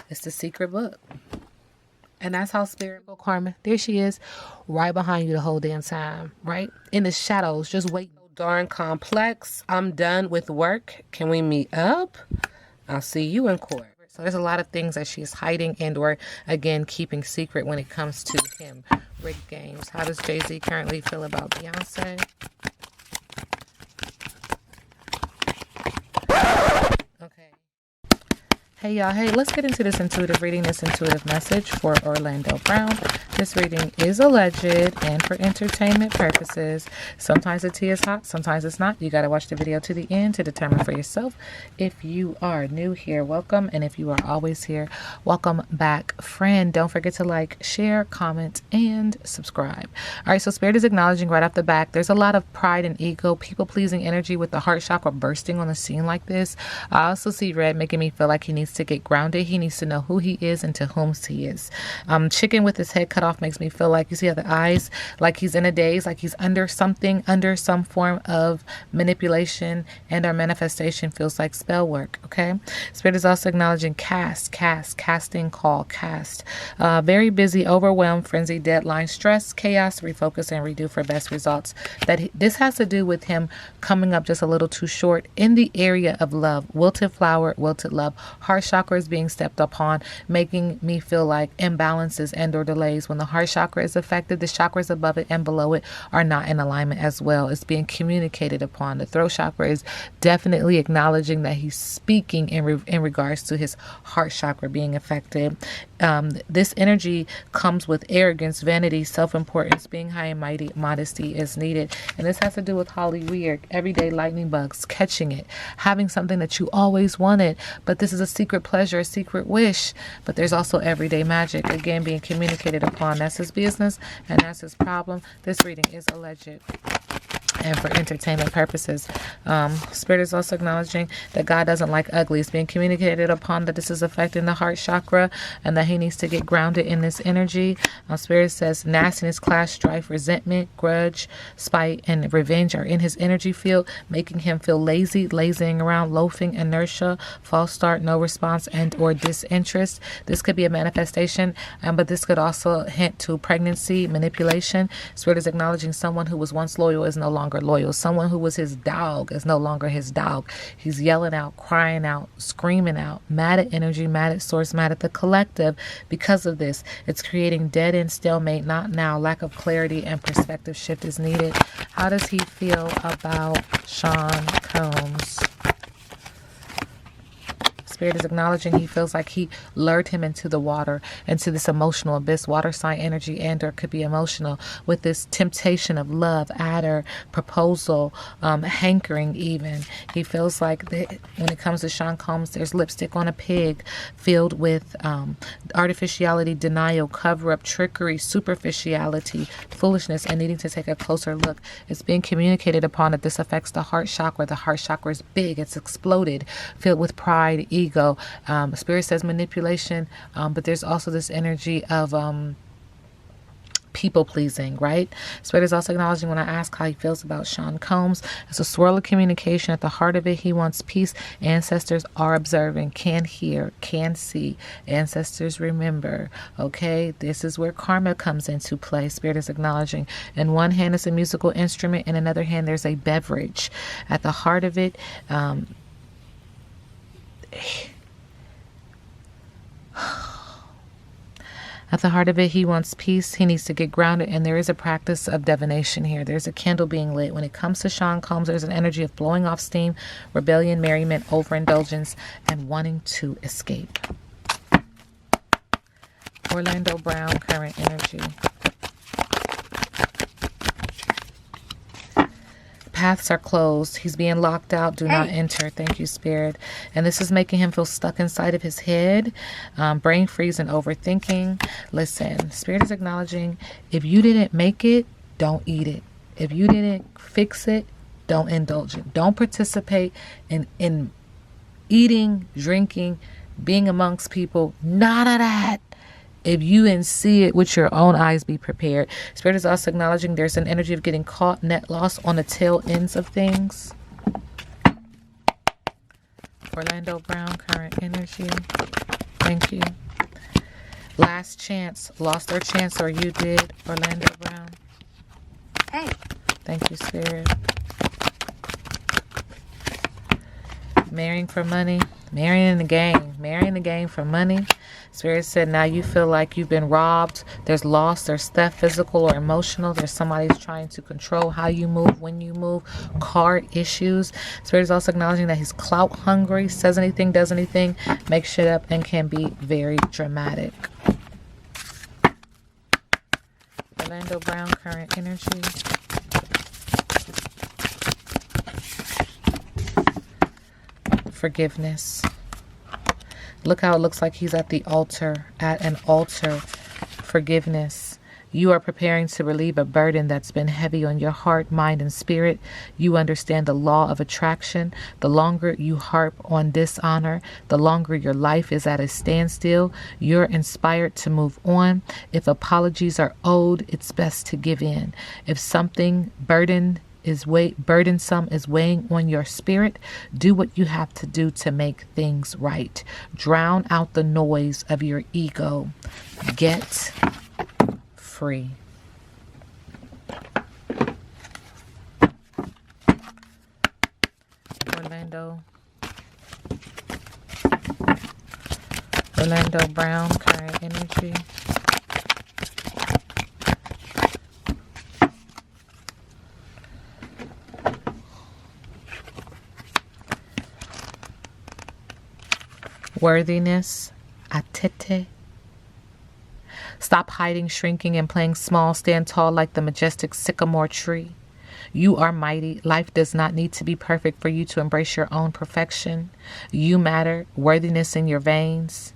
It's the secret book. And that's how Spirit will karma. There she is, right behind you the whole damn time, right? In the shadows, just waiting. Darn complex. I'm done with work. Can we meet up? I'll see you in court. So there's a lot of things that she's hiding and or, again, keeping secret when it comes to him. Rigged games. How does Jay-Z currently feel about Beyonce? Okay. Hey y'all, hey, let's get into this intuitive reading, this intuitive message for Orlando Brown. This reading is alleged and for entertainment purposes. Sometimes the tea is hot, sometimes it's not. You got to watch the video to the end to determine for yourself. If you are new here, welcome. And if you are always here, welcome back, friend. Don't forget to like, share, comment, and subscribe. All right, so Spirit is acknowledging right off the back, there's a lot of pride and ego, people-pleasing energy with the heart chakra bursting on the scene like this. I also see red making me feel like he needs to get grounded. He needs to know who he is and to whom he is. Chicken with his head cut off makes me feel like, you see how the eyes, like he's in a daze, like he's under something, under some form of manipulation, and our manifestation feels like spell work. Okay. Spirit is also acknowledging casting, call, cast. Very busy, overwhelmed, frenzied, deadline, stress, chaos, refocus, and redo for best results. This has to do with him coming up just a little too short in the area of love. Wilted flower, wilted love. Heart chakra is being stepped upon, making me feel like imbalances and or delays. When the heart chakra is affected, the chakras above it and below it are not in alignment as well. It's being communicated upon. The throat chakra is definitely acknowledging that he's speaking in regards to his heart chakra being affected. This energy comes with arrogance, vanity, self-importance, being high and mighty, modesty is needed. And this has to do with Holly Weird, everyday lightning bugs, catching it, having something that you always wanted, but this is a secret pleasure, a secret wish. But there's also everyday magic, again, being communicated upon. That's his business and that's his problem. This reading is alleged and for entertainment purposes. Spirit is also acknowledging that God doesn't like ugly. It's being communicated upon that this is affecting the heart chakra and that he needs to get grounded in this energy. Spirit says nastiness, clash, strife, resentment, grudge, spite, and revenge are in his energy field, making him feel lazy, lazying around, loafing, inertia, false start, no response, and or disinterest. This could be a manifestation, but this could also hint to pregnancy, manipulation. Spirit is acknowledging someone who was once loyal is no longer loyal. Someone who was his dog is no longer his dog. He's yelling out, crying out, screaming out, mad at energy, mad at source, mad at the collective. Because of this, it's creating dead end stalemate, not now. Lack of clarity and perspective shift is needed. How does he feel about Sean Combs? Spirit is acknowledging he feels like he lured him into the water, into this emotional abyss, water sign energy, and or could be emotional with this temptation of love, adder, proposal, hankering even. He feels like when it comes to Sean Combs, there's lipstick on a pig filled with artificiality, denial, cover-up, trickery, superficiality, foolishness, and needing to take a closer look. It's being communicated upon that this affects the heart chakra. The heart chakra is big. It's exploded, filled with pride, ego. Spirit says manipulation, but there's also this energy of people pleasing, right? Spirit is also acknowledging when I ask how he feels about Sean Combs. It's a swirl of communication. At the heart of it, he wants peace. Ancestors are observing, can hear, can see. Ancestors remember. Okay, this is where karma comes into play. Spirit is acknowledging. In one hand, it's a musical instrument. In another hand, there's a beverage. At the heart of it, at the heart of it, he wants peace. He needs to get grounded. And there is a practice of divination here. There's a candle being lit. When it comes to Sean Combs, there's an energy of blowing off steam, rebellion, merriment, overindulgence, and wanting to escape. Orlando Brown, current energy. Paths are closed. He's being locked out. Do not enter. Thank you, Spirit. And this is making him feel stuck inside of his head. Brain freeze and overthinking. Listen, Spirit is acknowledging if you didn't make it, don't eat it. If you didn't fix it, don't indulge it. Don't participate in eating, drinking, being amongst people. None of that If you didn't see it with your own eyes, be prepared. Spirit is also acknowledging there's an energy of getting caught, net loss on the tail ends of things. Orlando Brown, current energy. Thank you. Last chance. Lost their chance, or you did, Orlando Brown. Hey. Thank you, Spirit. Marrying for money. Marrying the game. Marrying the game for money. Spirit said now you feel like you've been robbed. There's loss. There's theft, physical or emotional. There's somebody's trying to control how you move, when you move. Card issues. Spirit is also acknowledging that he's clout hungry. Says anything, does anything, makes shit up, and can be very dramatic. Orlando Brown, current energy. Forgiveness. Look how it looks like he's at the altar, at an altar. Forgiveness. You are preparing to relieve a burden that's been heavy on your heart, mind, and spirit. You understand the law of attraction. The longer you harp on dishonor, the longer your life is at a standstill. You're inspired to move on. If apologies are owed, it's best to give in. If something burdensome is weighing on your spirit, do what you have to do to make things right. Drown out the noise of your ego. Get free. Orlando Brown, current energy. Worthiness. Atete. Stop hiding, shrinking, and playing small. Stand tall like the majestic sycamore tree. You are mighty. Life does not need to be perfect for you to embrace your own perfection. You matter. Worthiness in your veins.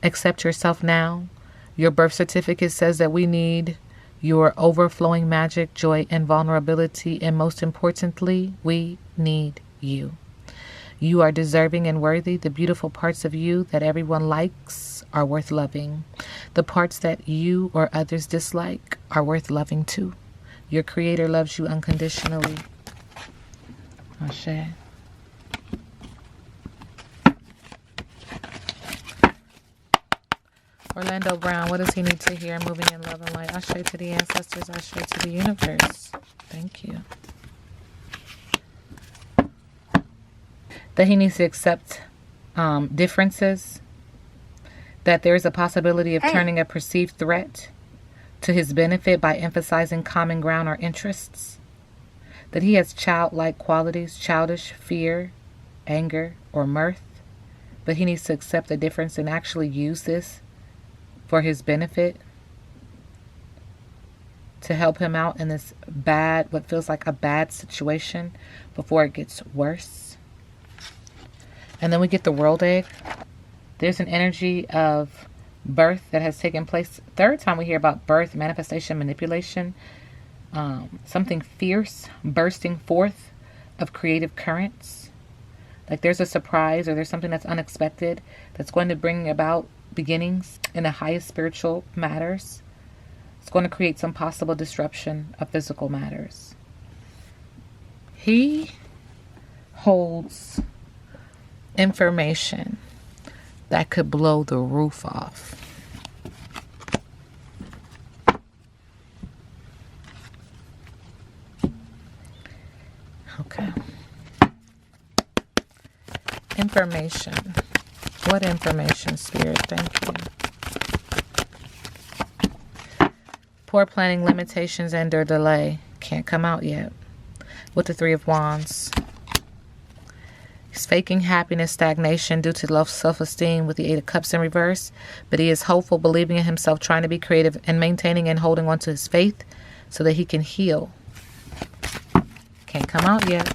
Accept yourself now. Your birth certificate says that we need your overflowing magic, joy, and vulnerability. And most importantly, we need you. You are deserving and worthy. The beautiful parts of you that everyone likes are worth loving. The parts that you or others dislike are worth loving too. Your Creator loves you unconditionally. Ashe. Orlando Brown, what does he need to hear? Moving in love and light. Ashe to the ancestors. Ashe to the universe. Thank you. That he needs to accept differences, that there is a possibility of turning a perceived threat to his benefit by emphasizing common ground or interests, that he has childlike qualities, childish fear, anger, or mirth, but he needs to accept the difference and actually use this for his benefit to help him out in this bad, what feels like a bad situation before it gets worse. And then we get the world egg. There's an energy of birth that has taken place. Third time we hear about birth, manifestation, manipulation. Something fierce bursting forth of creative currents. Like there's a surprise or there's something that's unexpected that's going to bring about beginnings in the highest spiritual matters. It's going to create some possible disruption of physical matters. He holds information that could blow the roof off. Okay. Information. What information, Spirit? Thank you. Poor planning, limitations, and or delay. Can't come out yet. With the Three of Wands. He's faking happiness, stagnation due to low self-esteem with the Eight of Cups in reverse. But he is hopeful, believing in himself, trying to be creative, and maintaining and holding on to his faith so that he can heal. Can't come out yet.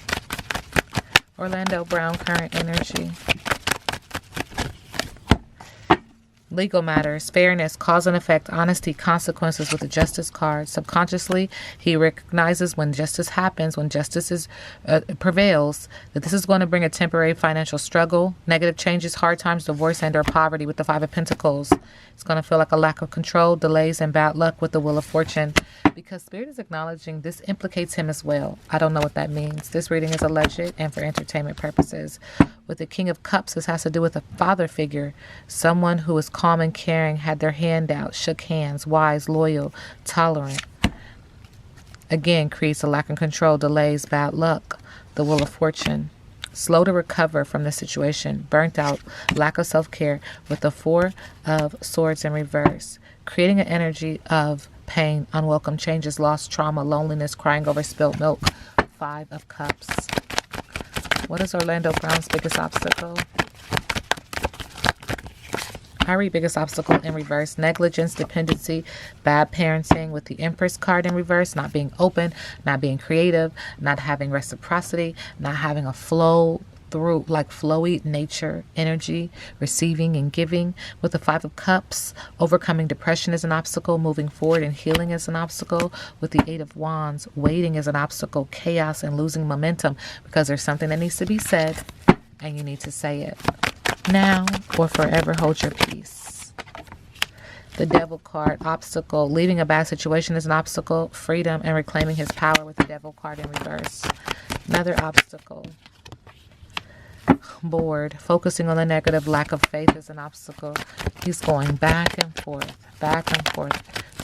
Orlando Brown, current energy. Legal matters, fairness, cause and effect, honesty, consequences with the justice card. Subconsciously, he recognizes when justice happens, when justice prevails, that this is going to bring a temporary financial struggle, negative changes, hard times, divorce, and or poverty with the Five of Pentacles. It's going to feel like a lack of control, delays, and bad luck with the Wheel of Fortune. Because Spirit is acknowledging this implicates him as well. I don't know what that means. This reading is alleged and for entertainment purposes. With the King of Cups, this has to do with a father figure. Someone who is calm and caring, had their hand out, shook hands, wise, loyal, tolerant. Again, creates a lack of control, delays, bad luck. The Wheel of Fortune. Slow to recover from the situation. Burnt out, lack of self-care with the Four of Swords in reverse. Creating an energy of pain, unwelcome changes, loss, trauma, loneliness, crying over spilled milk. Five of Cups. What is Orlando Brown's biggest obstacle? I read biggest obstacle in reverse. Negligence, dependency, bad parenting with the Empress card in reverse. Not being open, not being creative, not having reciprocity, not having a flow through, like flowy nature, energy, receiving and giving. With the Five of Cups, overcoming depression is an obstacle. Moving forward and healing is an obstacle. With the Eight of Wands, waiting is an obstacle. Chaos and losing momentum because there's something that needs to be said and you need to say it. Now or forever hold your peace. The Devil card, obstacle. Leaving a bad situation is an obstacle. Freedom and reclaiming his power with the Devil card in reverse. Another obstacle. Bored. Focusing on the negative. Lack of faith is an obstacle. He's going back and forth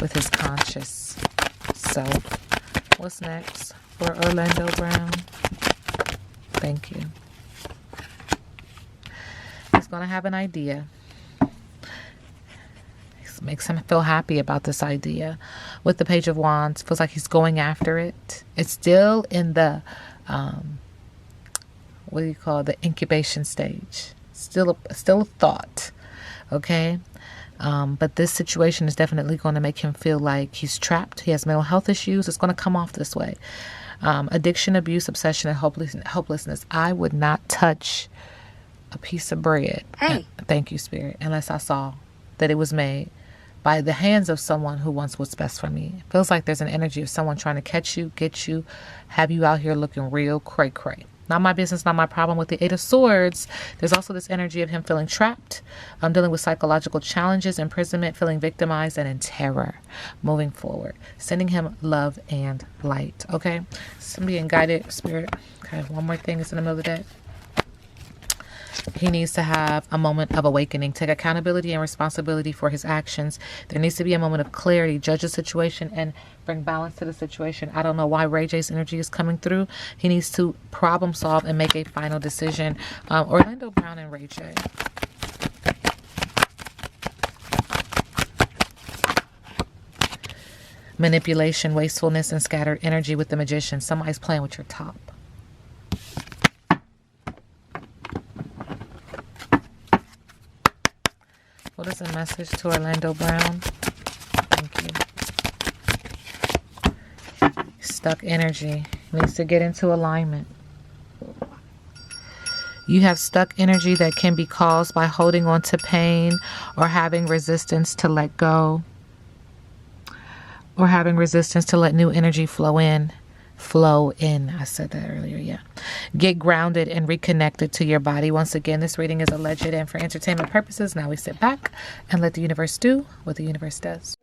with his conscious self. What's next for Orlando Brown? Thank you. Going to have an idea. It makes him feel happy about this idea. With the Page of Wands, feels like he's going after it. It's still in the the incubation stage. Still a thought. Okay. But this situation is definitely going to make him feel like he's trapped. He has mental health issues. It's going to come off this way. Addiction, abuse, obsession, and hopelessness. I would not touch a piece of bread. Hey. Thank you, Spirit. Unless I saw that it was made by the hands of someone who wants what's best for me. It feels like there's an energy of someone trying to catch you, get you, have you out here looking real cray-cray. Not my business, not my problem. With the Eight of Swords, there's also this energy of him feeling trapped, dealing with psychological challenges, imprisonment, feeling victimized, and in terror. Moving forward. Sending him love and light. Okay? So I'm being guided, Spirit. Okay, one more thing is in the middle of the day. He needs to have a moment of awakening, take accountability and responsibility for his actions. There needs to be a moment of clarity, judge the situation and bring balance to the situation. I don't know why Ray J's energy is coming through. He needs to problem solve and make a final decision. Orlando Brown and Ray J. Manipulation, wastefulness, and scattered energy with the Magician. Somebody's playing with your top. What is a message to Orlando Brown? Thank you. Stuck energy. Needs to get into alignment. You have stuck energy that can be caused by holding on to pain or having resistance to let go. Or having resistance to let new energy flow in. I said that earlier, yeah. Get grounded and reconnected to your body. Once again, this reading is alleged and for entertainment purposes. Now we sit back and let the universe do what the universe does.